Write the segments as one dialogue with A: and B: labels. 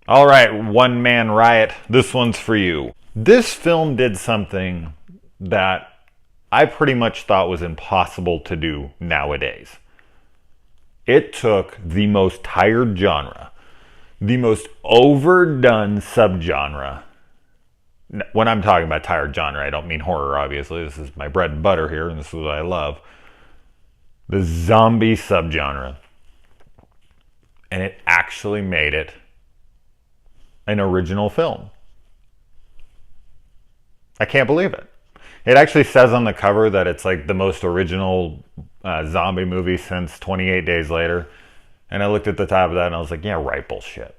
A: All right, One Man Riot, this one's for you. This film did something that I pretty much thought was impossible to do nowadays. It took the most tired genre, the most overdone subgenre. When I'm talking about tired genre, I don't mean horror, obviously. This is my bread and butter here, and this is what I love. The zombie subgenre. And it actually made it an original film. I can't believe it. It actually says on the cover that it's like the most original zombie movie since 28 Days Later. And I looked at the top of that and I was like, yeah, right, bullshit.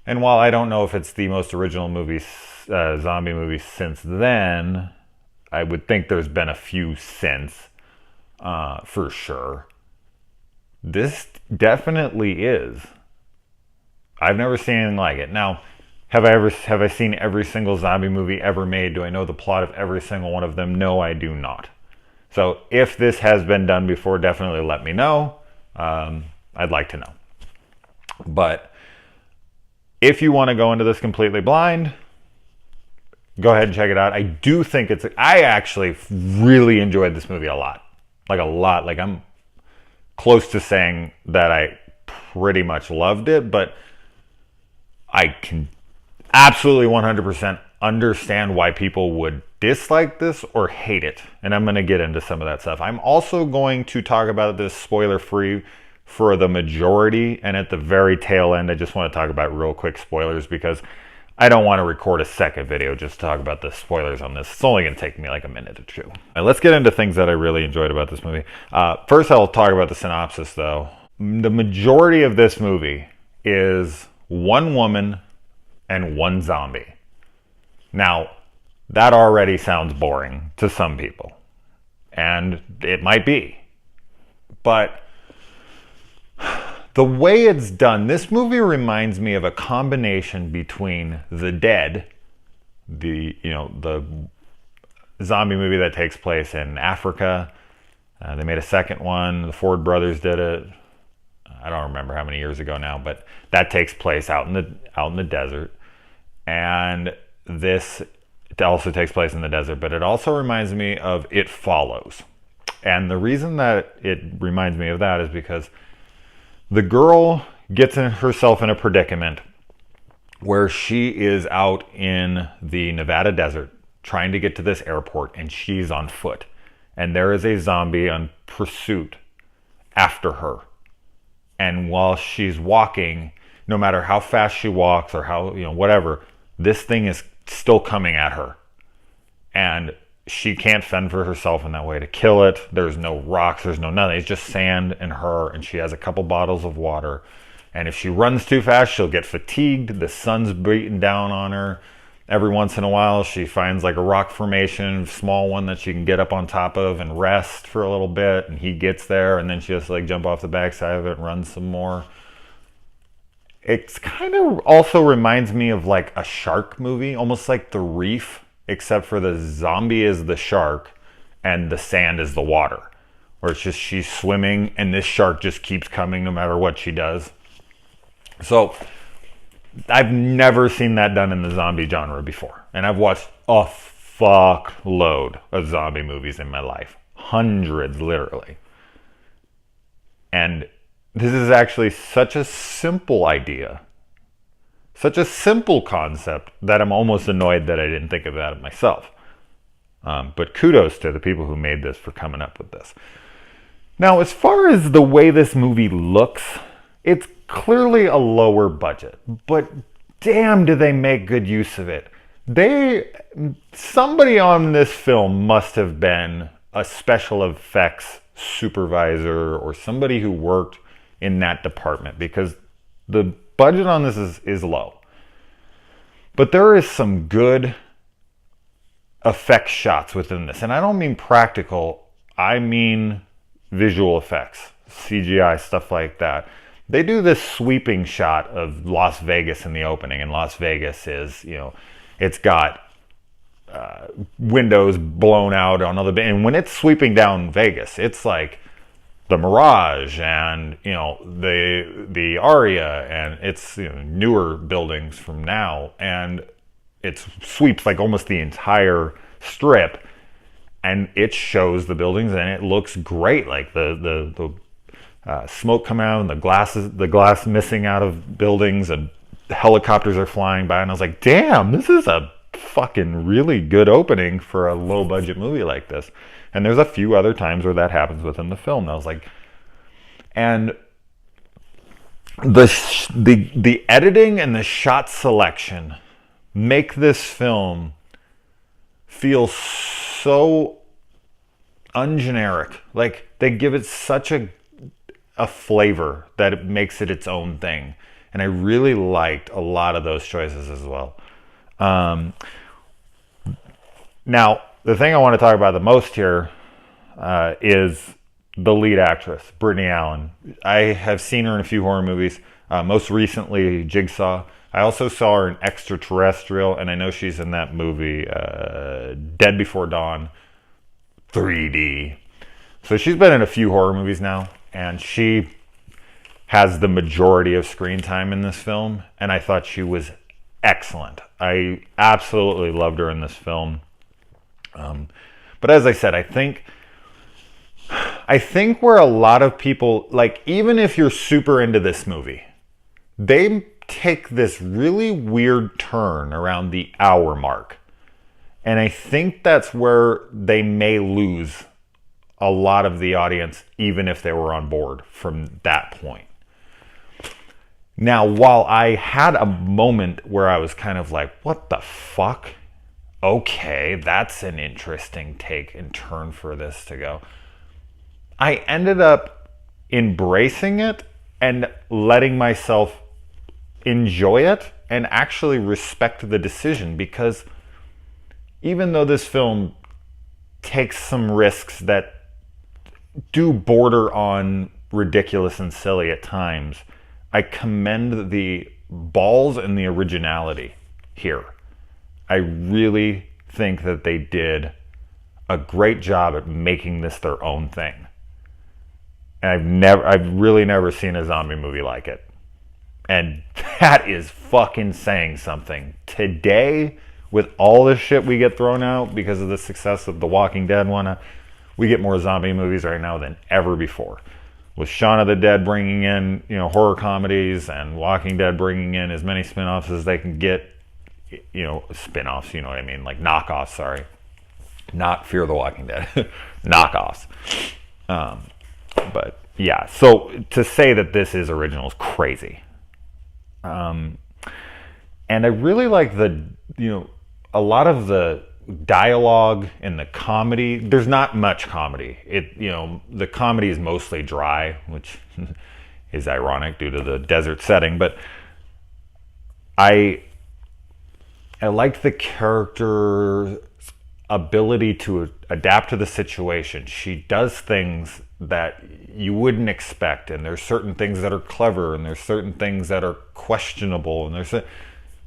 A: And while I don't know if it's the most original movie, zombie movie since then, I would think there's been a few since, for sure. This definitely is. I've never seen anything like it. Now, have I seen every single zombie movie ever made? Do I know the plot of every single one of them? No, I do not. So if this has been done before, definitely let me know. I'd like to know. But if you want to go into this completely blind, go ahead and check it out. I do think I actually really enjoyed this movie a lot. Like a lot. Like I'm close to saying that I pretty much loved it, but I can absolutely 100% understand why people would dislike this or hate it. And I'm going to get into some of that stuff. I'm also going to talk about this spoiler free for the majority. And at the very tail end, I just want to talk about real quick spoilers because I don't want to record a second video just to talk about the spoilers on this. It's only going to take me like a minute or two. Right, let's get into things that I really enjoyed about this movie. First, I'll talk about the synopsis though. The majority of this movie is one woman and one zombie. Now, that already sounds boring to some people. And it might be. But the way it's done, this movie reminds me of a combination between The Dead, the zombie movie that takes place in Africa. They made a second one. The Ford brothers did it. I don't remember how many years ago now, but that takes place out in the desert. And this also takes place in the desert, but it also reminds me of It Follows. And the reason that it reminds me of that is because the girl gets herself in a predicament where she is out in the Nevada desert trying to get to this airport, and she's on foot. And there is a zombie on pursuit after her. And while she's walking, no matter how fast she walks or how, whatever, this thing is still coming at her. And she can't fend for herself in that way to kill it. There's no rocks, there's no nothing. It's just sand and her, and she has a couple bottles of water. And if she runs too fast, she'll get fatigued. The sun's beating down on her. Every once in a while, she finds like a rock formation, small one that she can get up on top of and rest for a little bit. And he gets there, and then she has to like jump off the backside of it and run some more. It's kind of also reminds me of like a shark movie, almost like The Reef, except for the zombie is the shark and the sand is the water. Where it's just she's swimming and this shark just keeps coming no matter what she does. So I've never seen that done in the zombie genre before. And I've watched a fuckload of zombie movies in my life. Hundreds, literally. And this is actually such a simple idea, such a simple concept, that I'm almost annoyed that I didn't think of that myself. But kudos to the people who made this for coming up with this. Now, as far as the way this movie looks, it's clearly a lower budget, but damn, do they make good use of it. Somebody on this film must have been a special effects supervisor or somebody who worked in that department, because the budget on this is low. But there is some good effect shots within this. And I don't mean practical, I mean visual effects, CGI, stuff like that. They do this sweeping shot of Las Vegas in the opening, and Las Vegas is, it's got windows blown out on other, and when it's sweeping down Vegas, it's like the Mirage and the Aria, and it's newer buildings from now, and it sweeps like almost the entire strip, and it shows the buildings and it looks great, like the smoke coming out and the glass missing out of buildings, and helicopters are flying by, and I was like, damn, this is a fucking really good opening for a low budget movie like this. And there's a few other times where that happens within the film. And I was like, and the editing and the shot selection make this film feel so ungeneric. Like, they give it such a flavor that it makes it its own thing. And I really liked a lot of those choices as well. Now, the thing I want to talk about the most here is the lead actress, Brittany Allen. I have seen her in a few horror movies, most recently Jigsaw. I also saw her in Extraterrestrial, and I know she's in that movie, Dead Before Dawn, 3D. So she's been in a few horror movies now, and she has the majority of screen time in this film, and I thought she was excellent. I absolutely loved her in this film. But as I said, I think where a lot of people, like, even if you're super into this movie, they take this really weird turn around the hour mark. And I think that's where they may lose a lot of the audience, even if they were on board from that point. Now, while I had a moment where I was kind of like, what the fuck? Okay, that's an interesting take and turn for this to go. I ended up embracing it and letting myself enjoy it and actually respect the decision, because even though this film takes some risks that do border on ridiculous and silly at times, I commend the balls and the originality here. I really think that they did a great job at making this their own thing. And I've really never seen a zombie movie like it. And that is fucking saying something. Today, with all this shit we get thrown out because of the success of The Walking Dead one, we get more zombie movies right now than ever before. With Shaun of the Dead bringing in, horror comedies, and Walking Dead bringing in as many spin-offs as they can get, spin-offs, you know what I mean? Like knockoffs, sorry. Not Fear the Walking Dead. Knockoffs. But yeah, so to say that this is original is crazy. And I really like a lot of the dialogue and the comedy. There's not much comedy. The comedy is mostly dry, which is ironic due to the desert setting, but I liked the character's ability to adapt to the situation. She does things that you wouldn't expect, and there's certain things that are clever, and there's certain things that are questionable, and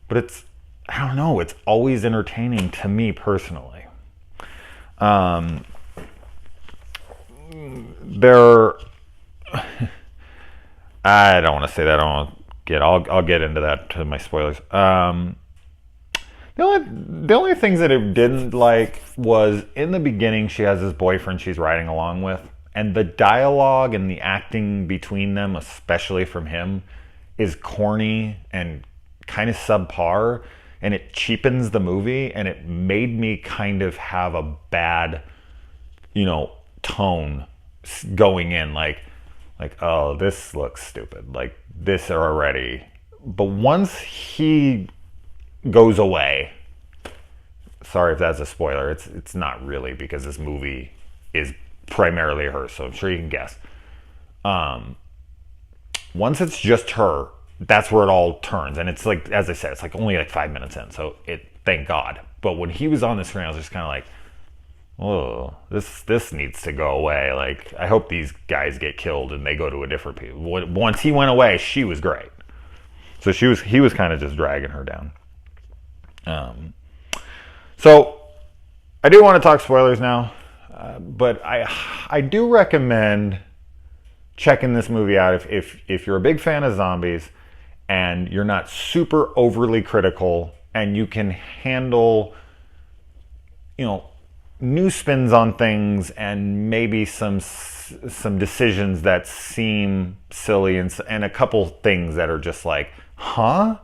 A: but it's, I don't know, it's always entertaining to me personally. I don't want to say that. I'll get into that to my spoilers. The only things that I didn't like was, in the beginning, she has this boyfriend she's riding along with, and the dialogue and the acting between them, especially from him, is corny and kind of subpar, and it cheapens the movie, and it made me kind of have a bad, tone going in, like, oh, this looks stupid, like this already. But once he goes away, sorry if that's a spoiler, it's not really, because this movie is primarily her, so I'm sure you can guess. Once it's just her, that's where it all turns, and it's like, as I said, it's like only like 5 minutes in, so thank God. But when he was on the screen, I was just kind of like, oh, this needs to go away. Like, I hope these guys get killed and they go to a different people. Once he went away, she was great. So he was kind of just dragging her down. So I do want to talk spoilers now, but I do recommend checking this movie out. If you're a big fan of zombies and you're not super overly critical and you can handle, new spins on things and maybe some decisions that seem silly and a couple things that are just like, huh?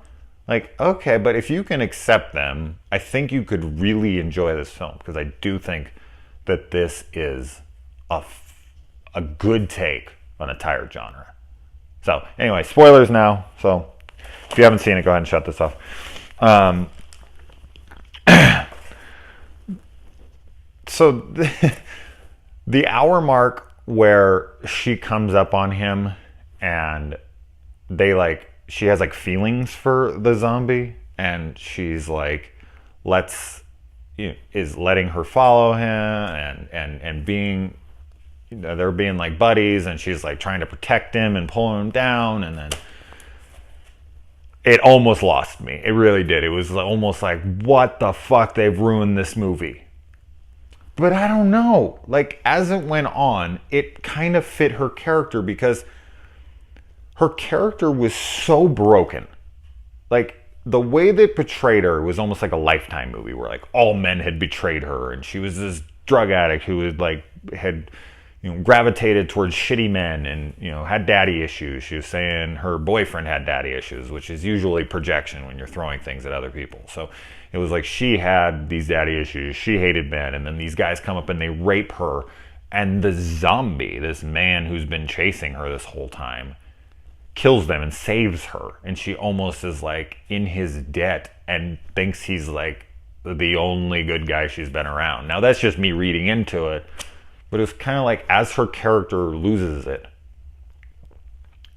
A: Like, okay, but if you can accept them, I think you could really enjoy this film, because I do think that this is a good take on a tired genre. So anyway, spoilers now. So if you haven't seen it, go ahead and shut this off. So the hour mark where she comes up on him and she has like feelings for the zombie, and she's like, is letting her follow him and being, they're being like buddies, and she's like trying to protect him and pulling him down, and then it almost lost me. It really did. It was almost like, what the fuck? They've ruined this movie. But I don't know. Like, as it went on, it kind of fit her character, because her character was so broken. Like, the way they portrayed her was almost like a Lifetime movie where like all men had betrayed her, and she was this drug addict who had gravitated towards shitty men and, had daddy issues. She was saying her boyfriend had daddy issues, which is usually projection when you're throwing things at other people. So it was like she had these daddy issues, she hated men, and then these guys come up and they rape her, and the zombie, this man who's been chasing her this whole time, kills them and saves her, and she almost is like in his debt and thinks he's like the only good guy she's been around. Now that's just me reading into it, but it's kind of like as her character loses it,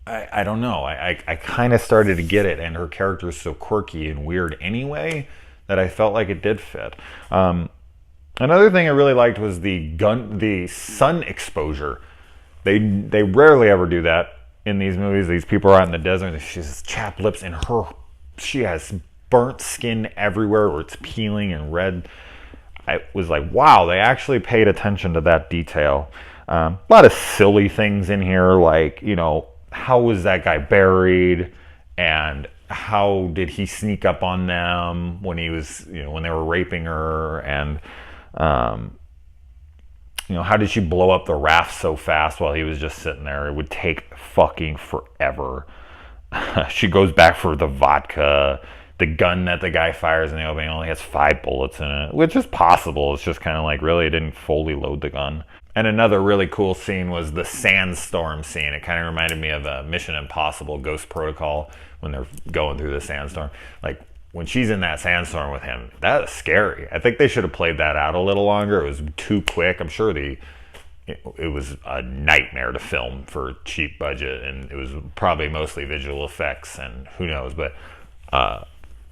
A: I don't know, I kind of started to get it, and her character is so quirky and weird anyway that I felt like it did fit. Another thing I really liked was the sun exposure. They rarely ever do that in these movies. These people are out in the desert, and she has chapped lips, and she has burnt skin everywhere where it's peeling and red. I was like, wow, they actually paid attention to that detail. A lot of silly things in here, like, how was that guy buried, and how did he sneak up on them when he was, when they were raping her, and how did she blow up the raft so fast while he was just sitting there? It would take fucking forever. She goes back for the vodka. The gun that the guy fires in the opening only has 5 bullets in it, which is possible. It's just kind of like, really, it didn't fully load the gun. And another really cool scene was the sandstorm scene. It kind of reminded me of a Mission Impossible Ghost Protocol when they're going through the sandstorm. Like, when she's in that sandstorm with him, that was scary. I think they should have played that out a little longer. It was too quick. I'm sure it was a nightmare to film for a cheap budget, and it was probably mostly visual effects, and who knows. But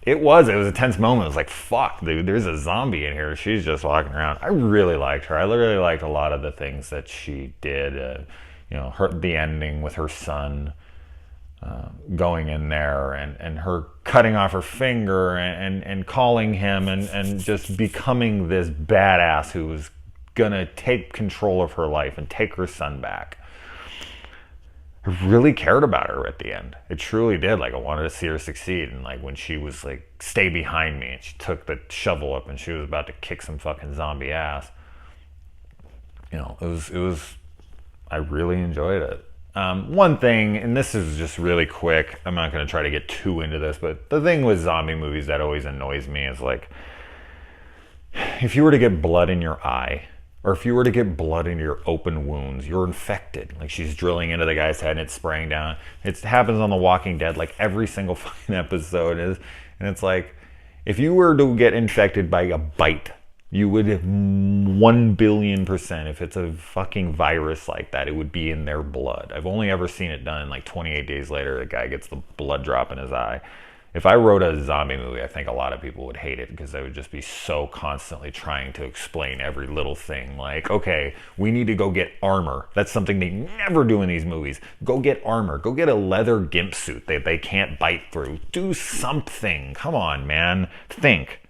A: it was a tense moment. It was like, fuck, dude, there's a zombie in here. She's just walking around. I really liked her. I really liked a lot of the things that she did. The ending with her son going in there, and her cutting off her finger and calling him and just becoming this badass who was gonna take control of her life and take her son back. I really cared about her at the end. It truly did. Like, I wanted to see her succeed. And like when she was like, stay behind me, and she took the shovel up and she was about to kick some fucking zombie ass. It was I really enjoyed it. One thing, and this is just really quick, I'm not going to try to get too into this, but the thing with zombie movies that always annoys me is like, if you were to get blood in your eye, or if you were to get blood in your open wounds, you're infected. Like, she's drilling into the guy's head and it's spraying down. It happens on The Walking Dead, like every single fucking episode is. And it's like, if you were to get infected by a bite, you would 1 billion%, if it's a fucking virus like that, it would be in their blood. I've only ever seen it done like 28 days later, the guy gets the blood drop in his eye. If I wrote a zombie movie, I think a lot of people would hate it, because they would just be so constantly trying to explain every little thing. Like, okay, we need to go get armor. That's something they never do in these movies. Go get armor. Go get a leather gimp suit that they can't bite through. Do something. Come on, man. Think.